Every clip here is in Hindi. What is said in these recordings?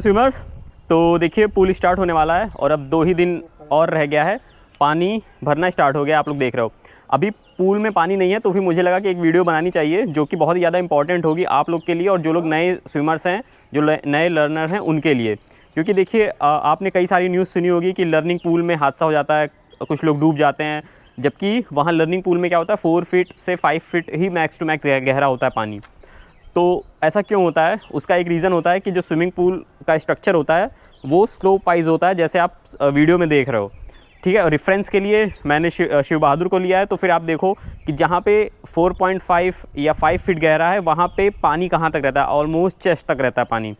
स्विमर्स, तो देखिए पूल स्टार्ट होने वाला है और अब 2 ही दिन और रह गया है। पानी भरना स्टार्ट हो गया, आप लोग देख रहे हो। अभी पूल में पानी नहीं है, तो फिर मुझे लगा कि एक वीडियो बनानी चाहिए जो कि बहुत ज़्यादा इंपॉर्टेंट होगी आप लोग के लिए और जो लोग नए स्विमर्स हैं, जो नए लर्नर हैं उनके लिए। क्योंकि देखिए आपने कई सारी न्यूज़ सुनी होगी कि लर्निंग पूल में हादसा हो जाता है, कुछ लोग डूब जाते हैं, जबकि वहाँ लर्निंग पूल में क्या होता है 4 फीट से 5 फीट ही मैक्स टू मैक्स गहरा होता है पानी। तो ऐसा क्यों होता है? उसका एक रीज़न होता है कि जो स्विमिंग पूल का स्ट्रक्चर होता है वो स्लोप वाइज होता है, जैसे आप वीडियो में देख रहे हो, ठीक है। रेफरेंस के लिए मैंने शिव बहादुर को लिया है, तो फिर आप देखो कि जहाँ पे 4.5 या 5 फीट गहरा है वहाँ पे पानी कहाँ तक रहता है, ऑलमोस्ट चेस्ट तक रहता है पानी।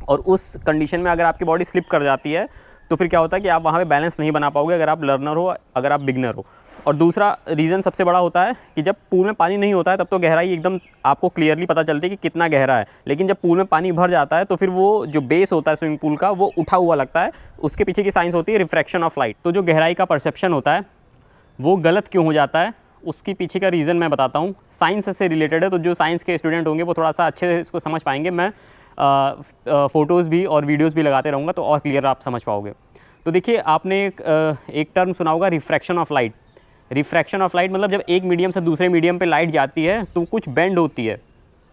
और उस कंडीशन में अगर आपकी बॉडी स्लिप कर जाती है तो फिर क्या होता है कि आप वहाँ पे बैलेंस नहीं बना पाओगे, अगर आप लर्नर हो, अगर आप बिगनर हो। और दूसरा रीज़न सबसे बड़ा होता है कि जब पूल में पानी नहीं होता है तब तो गहराई एकदम आपको क्लियरली पता चलती है कि कितना गहरा है, लेकिन जब पूल में पानी भर जाता है तो फिर वो जो बेस होता है स्विमिंग पूल का वो उठा हुआ लगता है। उसके पीछे की साइंस होती है रिफ्रैक्शन ऑफ लाइट। तो जो गहराई का परसेप्शन होता है वो गलत क्यों हो जाता है, उसके पीछे का रीज़न मैं बताता हूँ। साइंस से रिलेटेड है, तो जो साइंस के स्टूडेंट होंगे वो थोड़ा सा अच्छे से इसको समझ पाएंगे। मैं फ़ोटोज़ भी और वीडियोज़ भी लगाते रहूँगा तो और क्लियर आप समझ पाओगे। तो देखिए आपने एक टर्म सुना होगा, refraction of light. Refraction of light मतलब जब एक मीडियम से दूसरे मीडियम पे लाइट जाती है तो कुछ बेंड होती है,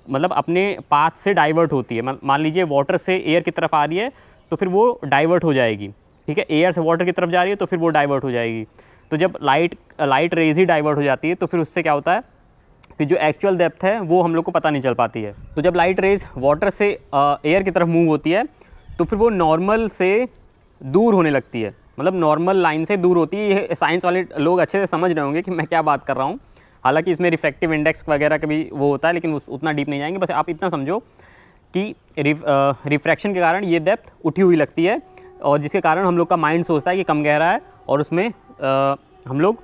मतलब अपने पाथ से डाइवर्ट होती है। मान लीजिए वाटर से एयर की तरफ आ रही है तो फिर वो डाइवर्ट हो जाएगी, ठीक है। एयर से वाटर की तरफ जा रही है तो फिर वो डाइवर्ट हो जाएगी। तो जब लाइट रेज ही डाइवर्ट हो जाती है तो फिर उससे क्या होता है कि जो एक्चुअल डेप्थ है वो हम लोग को पता नहीं चल पाती है। तो जब लाइट रेज वाटर से एयर की तरफ मूव होती है तो फिर वो नॉर्मल से दूर होने लगती है, मतलब नॉर्मल लाइन से दूर होती है। ये साइंस वाले लोग अच्छे से समझ रहे होंगे कि मैं क्या बात कर रहा हूँ। हालांकि इसमें रिफ्रैक्टिव इंडेक्स वगैरह का भी वो होता है, लेकिन उतना डीप नहीं जाएंगे। बस आप इतना समझो कि रिफ्रैक्शन के कारण ये डेप्थ उठी हुई लगती है और जिसके कारण हम लोग का माइंड सोचता है कि कम गहरा है और उसमें हम लोग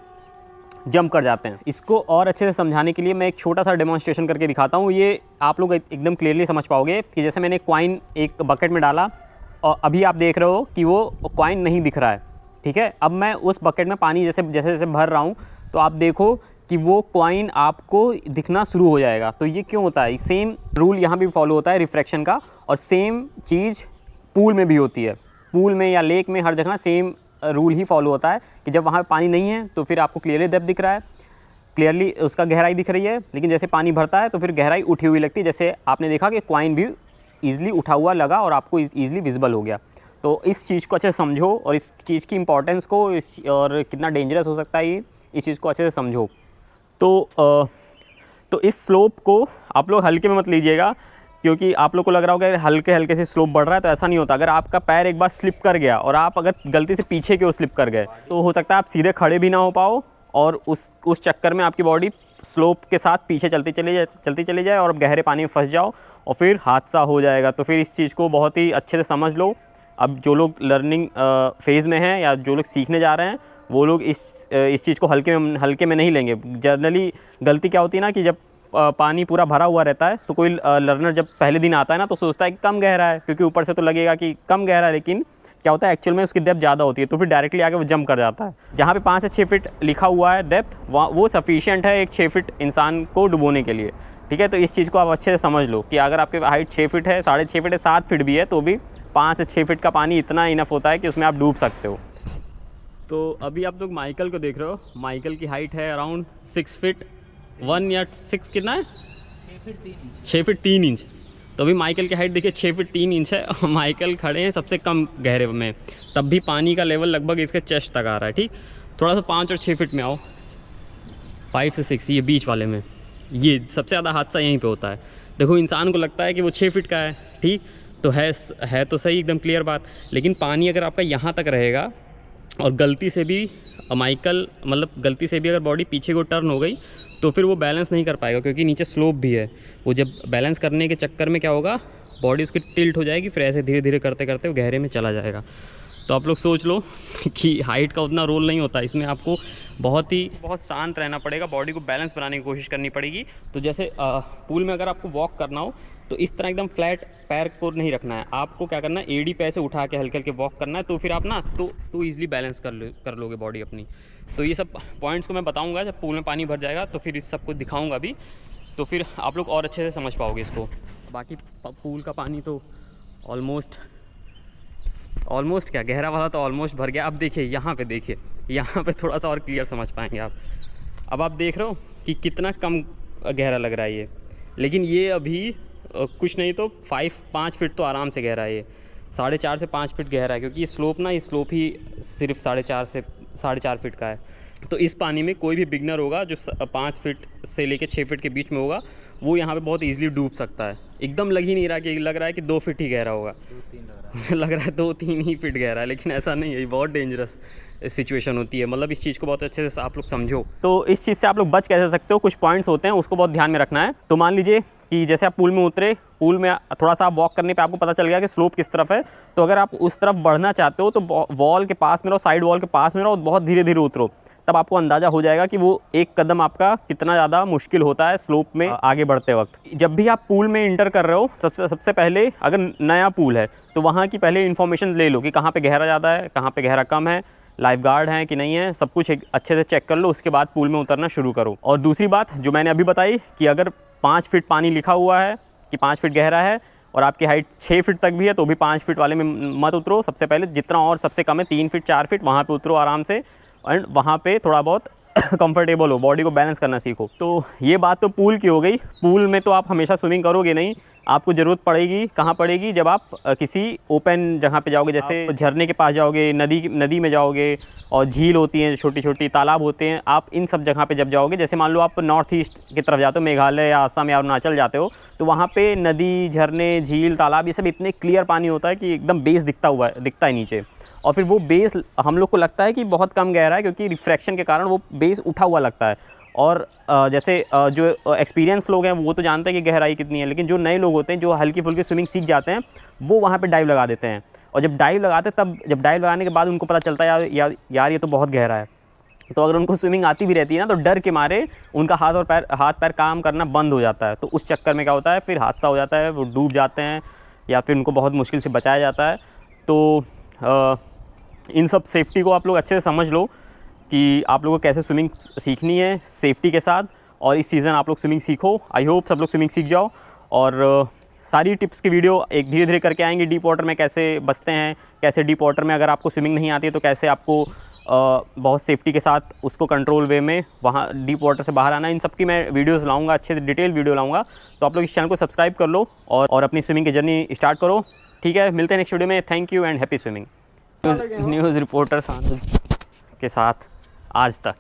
जंप कर जाते हैं। इसको और अच्छे से समझाने के लिए मैं एक छोटा सा डेमोन्स्ट्रेशन करके दिखाता हूँ। ये आप लोग एकदम क्लियरली समझ पाओगे कि जैसे मैंने कॉइन एक बकेट में डाला और अभी आप देख रहे हो कि वो कॉइन नहीं दिख रहा है, ठीक है। अब मैं उस बकेट में पानी जैसे जैसे भर रहा हूँ तो आप देखो कि वो कॉइन आपको दिखना शुरू हो जाएगा। तो ये क्यों होता है? सेम रूल यहाँ भी फॉलो होता है रिफ्रैक्शन का, और सेम चीज़ पूल में भी होती है। पूल में या लेक में हर जगह सेम रूल ही फॉलो होता है कि जब वहाँ पे पानी नहीं है तो फिर आपको क्लियरली डेप्थ दिख रहा है, क्लियरली उसका गहराई दिख रही है, लेकिन जैसे पानी भरता है तो फिर गहराई उठी हुई लगती है। जैसे आपने देखा कि कॉइन भी ईज़िली उठा हुआ लगा और आपको ईज़िली विजिबल हो गया। तो इस चीज़ को अच्छे से समझो और इस चीज़ की इंपॉर्टेंस को और कितना डेंजरस हो सकता है ये, इस चीज़ को अच्छे से समझो। तो इस स्लोप को आप लोग हल्के में मत लीजिएगा, क्योंकि आप लोग को लग रहा होगा कि हल्के हल्के से स्लोप बढ़ रहा है, तो ऐसा नहीं होता। अगर आपका पैर एक बार स्लिप कर गया और आप अगर गलती से पीछे की ओर स्लिप कर गए तो हो सकता है आप सीधे खड़े भी ना हो पाओ और उस चक्कर में आपकी बॉडी स्लोप के साथ पीछे चलती चली जाए और गहरे पानी में फंस जाओ और फिर हादसा हो जाएगा। तो फिर इस चीज़ को बहुत ही अच्छे से समझ लो। अब जो लोग लर्निंग फेज़ में हैं या जो लोग सीखने जा रहे हैं वो लोग इस चीज़ को हल्के में नहीं लेंगे। जनरली गलती क्या होती है ना कि जब पानी पूरा भरा हुआ रहता है तो कोई लर्नर जब पहले दिन आता है ना तो सोचता है कि कम गहरा है, क्योंकि ऊपर से तो लगेगा कि कम गहरा है, लेकिन क्या होता है एक्चुअल में उसकी डेप्थ ज़्यादा होती है। तो फिर डायरेक्टली आके वो जंप कर जाता है। जहाँ पे 5 से 6 फीट लिखा हुआ है डेप्थ, वो सफिशिएंट है एक 6 फीट इंसान को डुबोने के लिए, ठीक है। तो इस चीज़ को आप अच्छे से समझ लो कि अगर आपकी हाइट 6 फीट है, 6.5 फीट है, 7 फीट भी है, तो भी 5 से 6 फीट का पानी इतना इनफ होता है कि उसमें आप डूब सकते हो। तो अभी आप लोग माइकल को देख रहे हो। माइकल की हाइट है अराउंड 6 फीट 1 या 6 कितना है 6 फीट 3 इंच। तो अभी माइकल की हाइट देखिए 6 फीट 3 इंच है और माइकल खड़े हैं सबसे कम गहरे में, तब भी पानी का लेवल लगभग इसके चेस्ट तक आ रहा है, ठीक। थोड़ा सा 5 और 6 फीट में आओ, 5 से 6, ये बीच वाले में, ये सबसे ज़्यादा हादसा यहीं पे होता है। देखो इंसान को लगता है कि वो 6 फीट का है, ठीक, तो है तो सही, एकदम क्लियर बात। लेकिन पानी अगर आपका यहाँ तक रहेगा और गलती से भी गलती से भी अगर बॉडी पीछे को टर्न हो गई तो फिर वो बैलेंस नहीं कर पाएगा, क्योंकि नीचे स्लोप भी है। वो जब बैलेंस करने के चक्कर में क्या होगा, बॉडी उसकी टिल्ट हो जाएगी, फिर ऐसे धीरे धीरे करते करते वो गहरे में चला जाएगा। तो आप लोग सोच लो कि हाइट का उतना रोल नहीं होता इसमें, आपको बहुत शांत रहना पड़ेगा, बॉडी को बैलेंस बनाने की कोशिश करनी पड़ेगी। तो जैसे पूल में अगर आपको वॉक करना हो तो इस तरह एकदम फ्लैट पैर को नहीं रखना है, आपको क्या करना है, एडी पैर से उठा के हल्के हल्के वॉक करना है। तो फिर आप ना तो ईजिली बैलेंस कर लोगे बॉडी अपनी। तो ये सब पॉइंट्स को मैं बताऊंगा जब पूल में पानी भर जाएगा, तो फिर इस सब को दिखाऊंगा भी, तो फिर आप लोग और अच्छे से समझ पाओगे इसको। बाकी पूल का पानी तो ऑलमोस्ट ऑलमोस्ट क्या, गहरा वाला तो ऑलमोस्ट भर गया। अब देखिए यहाँ पे, देखिए यहाँ पे थोड़ा सा और क्लियर समझ पाएंगे आप। अब आप देख रहे हो कि कितना कम गहरा लग रहा है ये, लेकिन ये अभी कुछ नहीं तो 5 फीट तो आराम से गहरा है ये, 4.5 से 5 फीट गहरा है, क्योंकि ये स्लोप ही सिर्फ 4.5 फीट का है। तो इस पानी में कोई भी बिगनर होगा जो 5 फीट से लेके 6 फीट के बीच में होगा, वो यहाँ पे बहुत ईजिली डूब सकता है। एकदम लग ही नहीं रहा कि, लग रहा है कि 2 फीट ही गहरा होगा, 2-3 लग रहा है 2-3 ही फीट गहरा है, लेकिन ऐसा नहीं है। ये बहुत डेंजरस सिचुएशन होती है, मतलब इस चीज़ को बहुत अच्छे से आप लोग समझो। तो इस चीज़ से आप लोग बच कैसे सकते हो, कुछ पॉइंट्स होते हैं, उसको बहुत ध्यान में रखना है। तो मान लीजिए कि जैसे आप पूल में उतरे, पूल में थोड़ा सा आप वॉक करने पे आपको पता चल गया कि स्लोप किस तरफ है, तो अगर आप उस तरफ बढ़ना चाहते हो तो वॉल के पास में रहो, साइड वॉल के पास में रहो, बहुत धीरे धीरे उतरो, तब आपको अंदाज़ा हो जाएगा कि वो एक कदम आपका कितना ज़्यादा मुश्किल होता है स्लोप में आगे बढ़ते वक्त। जब भी आप पूल में इंटर कर रहे हो, सबसे पहले अगर नया पूल है तो वहाँ की पहले इन्फॉर्मेशन ले लो कि कहाँ पे गहरा ज़्यादा है, कहाँ पे गहरा कम है, लाइफ गार्ड हैं कि नहीं है, सब कुछ अच्छे से चेक कर लो, उसके बाद पूल में उतरना शुरू करो। और दूसरी बात जो मैंने अभी बताई कि अगर 5 फीट पानी लिखा हुआ है कि 5 फीट गहरा है और आपकी हाइट 6 फीट तक भी है, तो भी 5 फीट वाले में मत उतरो। सबसे पहले जितना और सबसे कम है 3 फीट 4 फीट, वहाँ पे उतरो आराम से, एंड वहाँ पे थोड़ा बहुत कंफर्टेबल हो, बॉडी को बैलेंस करना सीखो। तो ये बात तो पूल की हो गई। पूल में तो आप हमेशा स्विमिंग करोगे नहीं, आपको ज़रूरत पड़ेगी, कहाँ पड़ेगी, जब आप किसी ओपन जगह पे जाओगे, जैसे झरने के पास जाओगे, नदी में जाओगे, और झील होती हैं छोटी छोटी, तालाब होते हैं, आप इन सब जगह पे जब जाओगे, जैसे मान लो आप नॉर्थ ईस्ट की तरफ जाते हो, मेघालय या असम या अरुणाचल जाते हो, तो वहाँ पे नदी, झरने, झील, तालाब, ये सब इतने क्लियर पानी होता है कि एकदम बेस दिखता है नीचे। और फिर वो बेस हम लोग को लगता है कि बहुत कम गहरा है, क्योंकि रिफ्रैक्शन के कारण वो बेस उठा हुआ लगता है। और जैसे जो एक्सपीरियंस लोग हैं वो तो जानते हैं कि गहराई कितनी है, लेकिन जो नए लोग होते हैं जो हल्की फुल्की स्विमिंग सीख जाते हैं, वो वहाँ पे डाइव लगा देते हैं। और जब डाइव लगाते हैं, तब जब डाइव लगाने के बाद उनको पता चलता है यार ये तो बहुत गहरा है। तो अगर उनको स्विमिंग आती भी रहती है ना, तो डर के मारे उनका हाथ पैर काम करना बंद हो जाता है। तो उस चक्कर में क्या होता है, फिर हादसा हो जाता है, वो डूब जाते हैं या फिर उनको बहुत मुश्किल से बचाया जाता है। तो इन सब सेफ्टी को आप लोग अच्छे से समझ लो कि आप लोगों को कैसे स्विमिंग सीखनी है सेफ्टी के साथ, और इस सीज़न आप लोग स्विमिंग सीखो। आई होप सब लोग स्विमिंग सीख जाओ। और सारी टिप्स की वीडियो एक धीरे धीरे करके आएंगे। डीप वाटर में कैसे बचते हैं, कैसे डीप वाटर में अगर आपको स्विमिंग नहीं आती है तो कैसे आपको बहुत सेफ्टी के साथ उसको कंट्रोल वे में वहाँ डीप वाटर से बाहर आना, इन सब की मैं वीडियोस लाऊंगा, अच्छे से डिटेल वीडियो लाऊंगा। तो आप लोग इस चैनल को सब्सक्राइब कर लो और अपनी स्विमिंग की जर्नी स्टार्ट करो। ठीक है, मिलते हैं नेक्स्ट वीडियो में। Thank you and happy swimming. News reporter सानज के साथ आज तक।